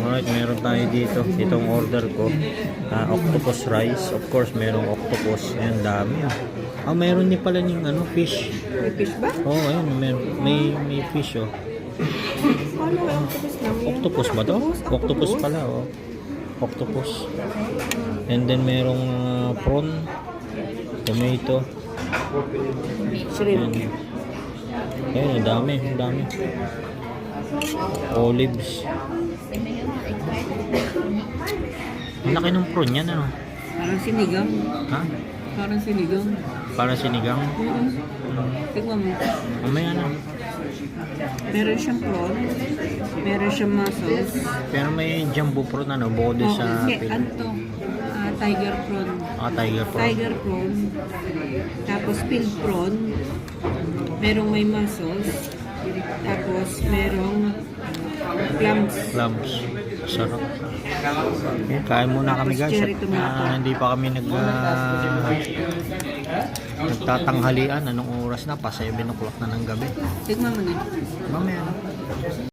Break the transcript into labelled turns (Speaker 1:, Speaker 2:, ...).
Speaker 1: Alright, meron tayo dito. Itong order ko. Octopus rice. Of course, merong octopus. Ayan, dami. Meron din pala yung fish.
Speaker 2: May fish ba?
Speaker 1: Ayun. May fish, oh.
Speaker 2: Ano ba? Octopus lang yan?
Speaker 1: Octopus ba to? Octopus pala, oh. Octopus. And then, merong prawn. Tomato.
Speaker 2: Shrimp.
Speaker 1: Ayun, dami. Olives. Ang laki ng prawn yan, ano?
Speaker 2: Parang sinigang.
Speaker 1: Ha?
Speaker 2: Parang sinigang.
Speaker 1: Para sinigang?
Speaker 2: Tignan mo.
Speaker 1: Mamaya na.
Speaker 2: Meron siyang prawn. Meron siyang mussels.
Speaker 1: Pero may jumbo prawn, bukod sa
Speaker 2: Hindi, ano to? Tiger prawn.
Speaker 1: Tiger prawn.
Speaker 2: Tiger prawn. Tapos peeled prawn. Merong may mussels. Tapos merong clams.
Speaker 1: Sarap. Okay, kain muna kami, guys.
Speaker 2: Cherry tomato.
Speaker 1: Hindi pa kami nagtatanghalian. Anong oras na? Pa 7 o'clock na ng gabi.
Speaker 2: Tignan mo na.
Speaker 1: Mamaya na.